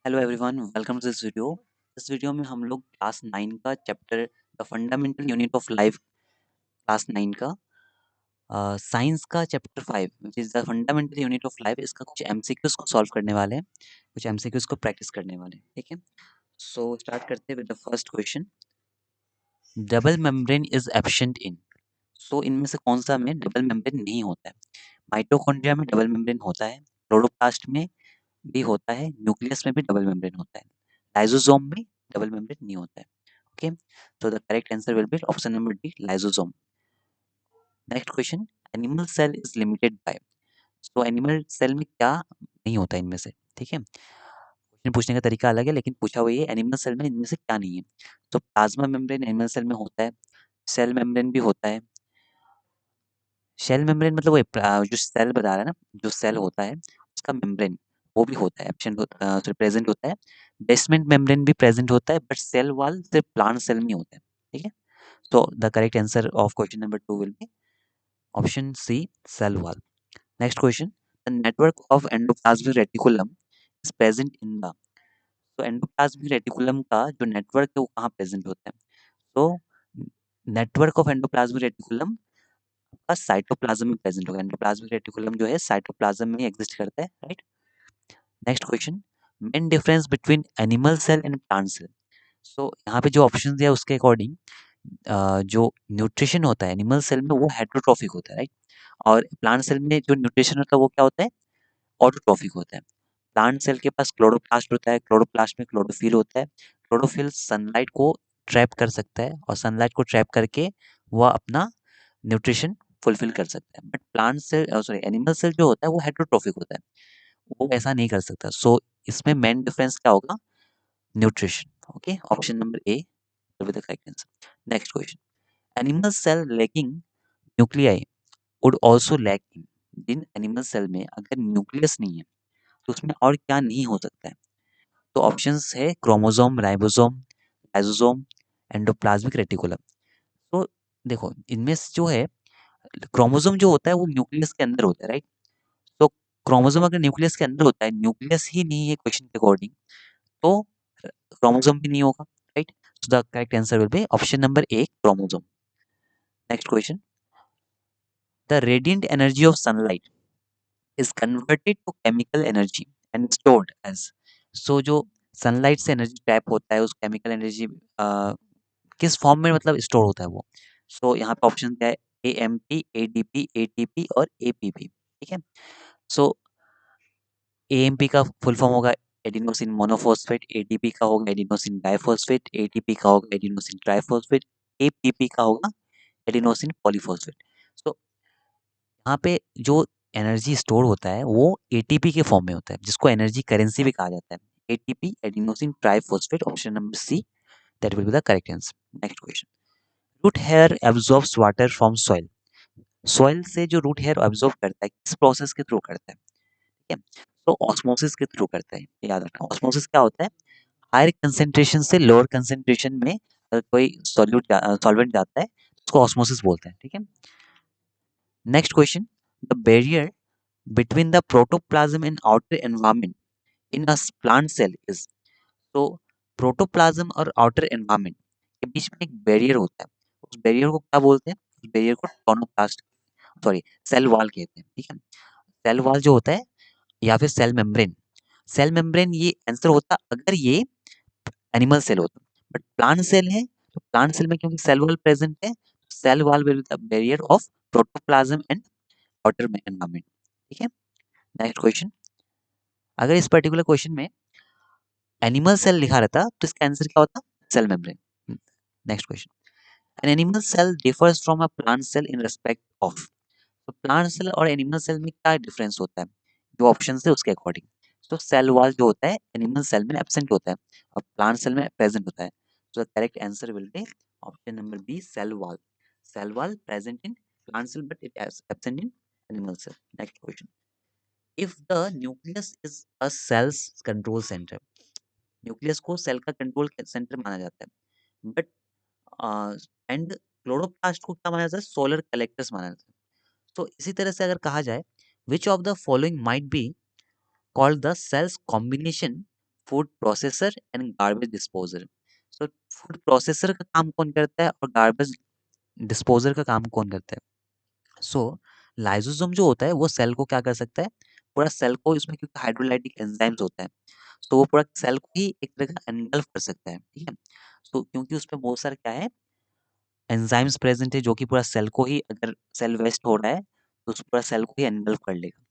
Hello everyone, welcome to this video. इस video में हम लोग क्लास 9 का chapter the fundamental unit of life, class 9 का साइंस का chapter 5 which is the fundamental unit of life, इसका कुछ एमसीक्यूज को सॉल्व करने वाले हैं, कुछ एमसीक्यूज को प्रैक्टिस करने वाले हैं। ठीक है, सो स्टार्ट करते हैं with the first question. Double membrane is absent in. So इनमें से कौन सा में डबल मेम्ब्रेन नहीं होता है? माइटोकॉन्ड्रिया में डबल मेम्ब्रेन होता है, क्लोरोप्लास्ट में भी होता है, न्यूक्लियस में भी डबल मेम्ब्रेन होता है, लाइसोसोम में डबल मेम्ब्रेन नहीं होता है। Okay, so the correct answer will be option number D, lysosome. Next question, animal cell is limited by. So animal cell में क्या नहीं होता है इनमें से? ठीक है, क्वेश्चन पूछने का तरीका अलग है, लेकिन पूछा हुआ ये एनिमल सेल में इनमें से क्या नहीं है। तो प्लाज्मा मेम्ब्रेन एनिमल सेल में होता है, सेल मेम्ब्रेन भी होता है। सेल मेम्ब्रेन मतलब वो जो सेल बता रहा है ना, जो सेल होता है उसका मेम्ब्रेन वो भी होता है, एब्सेंट सॉरी प्रेजेंट होता है। बेसमेंट मेम्ब्रेन भी प्रेजेंट होता है, बट सेल वॉल सिर्फ प्लांट सेल में होता है। ठीक है, so the correct answer of question number 2 will be option C, cell wall. Next question, the network of endoplasmic reticulum is present in the. तो एंडोप्लाज्मिक रेटिकुलम का जो network है वो कहाँ प्रेजेंट होता है? तो नेटवर्क ऑफ एंडोप्लाज्मिक रेटिकुलम का साइटोप्लाज्म में प्रेजेंट होगा। एंडोप्लाज्मिक रेटिकुलम जो है साइटोप्लाज्म में एग्जिस्ट करता है, right. Next question, main difference between animal cell and plant cell. So यहाँ पे जो ऑप्शन दिया उसके अकॉर्डिंग जो न्यूट्रिशन होता है एनिमल सेल में वो हेट्रोट्रॉफिक होता है, राइट। और प्लांट सेल में जो न्यूट्रिशन होता है वो क्या होता है? ऑटोट्रॉफिक होता है। प्लांट सेल के पास क्लोरोप्लास्ट होता है, क्लोरोप्लास्ट में क्लोरोफिल होता है। क्लोरोफिल सनलाइट को ट्रैप कर सकता है और सनलाइट को ट्रैप करके वह अपना न्यूट्रिशन फुलफिल कर सकता है। But plant cell sorry animal cell जो होता है वो हेट्रोट्रॉफिक होता है, वो ऐसा नहीं कर सकता। सो इसमें मेन डिफरेंस क्या होगा? Nutrition. Okay, option number A with the correct answer. Next question, animal cell lacking nuclei would also lack in. जिन एनिमल सेल में अगर न्यूक्लियस नहीं है तो उसमें और क्या नहीं हो सकता है? तो ऑप्शंस है chromosome, ribosome, lysosome, endoplasmic reticulum. तो देखो इनमें से जो है क्रोमोसोम जो होता है वो न्यूक्लियस के अंदर होता है, राइट। तो क्रोमोसोम अगर न्यूक्लियस के अंदर होता है, न्यूक्लियस ही नहीं है क्वेश्चन के अकॉर्डिंग, तो क्रोमोसोम भी नहीं होगा, right. So the correct answer will be option number A, chromosome. Next question, the radiant energy of sunlight is converted to chemical energy and stored as. So जो sunlight से energy trap होता है उस chemical energy किस form में मतलब store होता है वो? सो यहाँ पे ऑप्शन क्या है? AMP, ADP, ATP और APP। ठीक है, सो AMP का फुल फॉर्म होगा एडिनोसिन मोनोफॉस्फेट, ADP का होगा एडिनोसिन डाइफॉस्फेट, ATP का होगा एडिनोसिन ट्राइफॉस्फेट, APP का होगा एडिनोसिन पॉलीफॉस्फेट। सो यहाँ पे जो एनर्जी स्टोर होता है वो एटीपी के फॉर्म में होता है, जिसको एनर्जी करेंसी भी कहा जाता है। ATP, adenosine triphosphate, option number C, that will be the correct answer. Next question, root hair absorbs water from soil. Soil से जो रूट हेयर एब्जॉर्ब करता है किस प्रोसेस के थ्रू करता है? ठीक है, तो ऑस्मोसिस के थ्रू करता है। याद रखना, ऑस्मोसिस क्या होता है? हायर कंसेंट्रेशन से लोअर कंसेंट्रेशन में अगर कोई सॉल्वेंट जाता है तो उसको ऑस्मोसिस बोलते हैं। ठीक है, next question, the barrier between the protoplasm and outer environment in a plant cell is. तो प्रोटोप्लाज्म और आउटर एनवायरनमेंट के बीच में एक बैरियर होता है, उस बैरियर को क्या बोलते हैं? उस बैरियर को टोनोप्लास्ट सॉरी सेल वॉल कहते हैं। ठीक है, सेल वॉल जो होता है या फिर सेल मेम्ब्रेन, सेल मेम्ब्रेन ये आंसर होता अगर ये एनिमल सेल होता, बट प्लांट सेल है तो प्लांट सेल में क्योंकि सेल वॉल प्रेजेंट है, cell wall will be the barrier of protoplasm and outer environment. ठीक है, नेक्स्ट क्वेश्चन, अगर इस पर्टिकुलर क्वेश्चन में एनिमल सेल लिखा रहता तो इसका आंसर क्या होता? Cell membrane. Next question, an animal cell differs from a plant cell in respect of. तो प्लांट सेल और एनिमल सेल में क्या डिफरेंस होता है? जो ऑप्शन है उसके अकॉर्डिंग। तो सेल वॉल जो होता है एनिमल सेल में एब्सेंट होता है और प्लांट सेल में प्रेजेंट होता है। तो correct answer will be option number B, cell wall. Cell wall present in plant cell but it absent in animal cell. Next question, if the nucleus is a cell's control centre, nucleus को cell का control centre माना जाता है, but and chloroplast को क्या माना जाता है? सोलर कलेक्टर्स माना जाता है। तो इसी तरह से अगर कहा जाए, which of the following might be called the cells combination food processor and garbage disposer. So food processor का काम कौन करता है और गार्बेज डिस्पोजर का काम कौन करता है? सो लाइसोसोम जो होता है वो सेल को क्या कर सकता है, पूरा सेल को, इसमें क्योंकि हाइड्रोलाइटिक एंजाइम्स होता है, तो वो पूरा सेल को ही एक तरह का एनगल्फ कर सकता है, ठीक है। तो क्योंकि उसमें बहुत सारा क्या है, एंजाइम्स प्रेजेंट है, जो कि पूरा सेल को ही, अगर सेल वेस्ट हो रहा है तो उस पूरा सेल को ही एनगल्फ कर लेगा।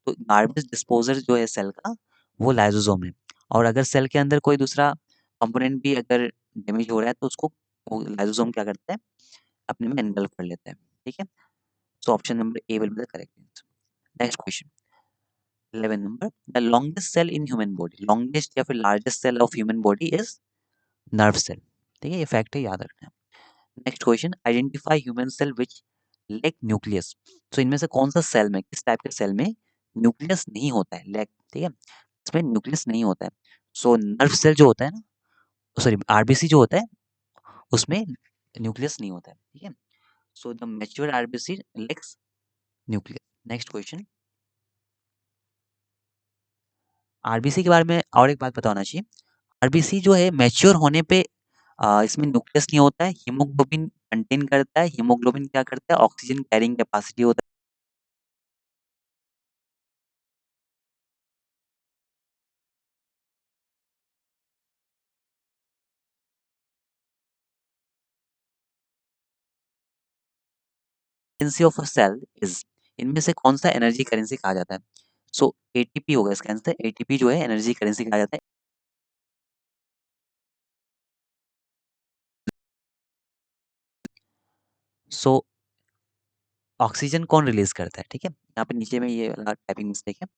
तो गार्बेज डिस्पोजर जो है सेल का, वो लाइसोसोम है। और अगर सेल के अंदर कोई दूसरा कंपोनेंट भी अगर डैमेज हो रहा है तो उसको वो लाइसोसोम क्या करता है, अपने में एनगल्फ कर लेता है, ठीक है। So option number A will be the correct answer. Next question 11 number, the longest cell in human body, longest या फिर largest cell of human body is nerve cell, ठीक है, ये फैक्ट है, याद रखना है। नेक्स्ट क्वेश्चन, identify human cell which lack nucleus. तो इनमें से कौन सा सेल में, किस टाइप के सेल में न्यूक्लियस नहीं होता है, लैक, ठीक है, इसमें न्यूक्लियस नहीं होता है। सो नर्व सेल जो होता है ना, सॉरी आरबीसी जो होता है, उसमें न्यूक्लियस नहीं होता है, ठीक है। So the mature RBC lakhs nucleus. Next question, RBC के बारे में और एक बात पता होना चाहिए, आरबीसी जो है मैच्योर होने पे इसमें न्यूक्लियस नहीं होता है, हीमोग्लोबिन कंटेन करता है, हीमोग्लोबिन क्या करता है, ऑक्सीजन कैरिंग कैपेसिटी होता है। Currency of a cell is, इनमें से कौन सा एनर्जी करेंसी कहा जाता है? सो एटीपी होगा इसका आंसर, एटीपी जो है एनर्जी करेंसी कहा जाता है। सो ऑक्सीजन कौन रिलीज करता है, ठीक है, यहाँ पे नीचे में ये वाला टाइपिंग मिस्टेक है।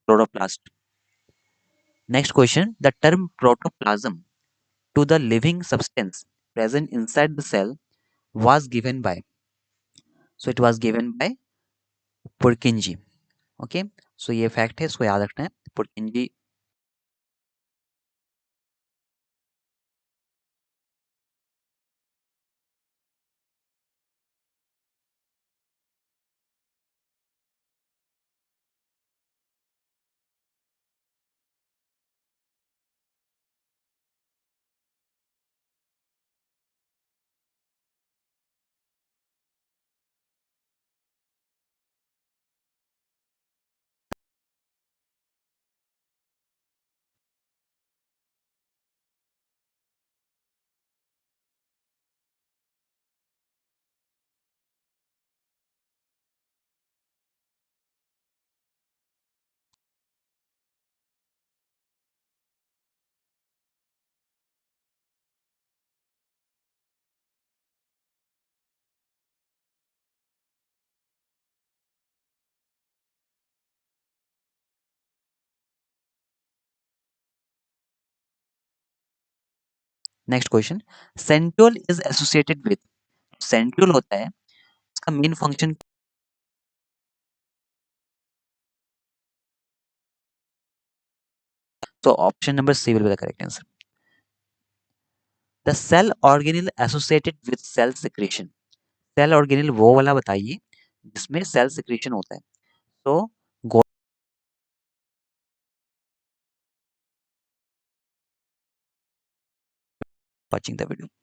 Chloroplast. Next question, the term protoplasm to the living substance present inside the cell was given by, so it was given by Purkinje, okay. So ये फैक्ट है, इसको याद रखना है, Purkinje. Next question, centriole is associated with, centriole होता है, उसका main function, तो option number C will be the correct answer. The cell organelle associated with cell secretion, cell organelle वो वाला बताइए जिसमें सेल सिक्रेशन होता है। तो गो वाचिंग द वीडियो।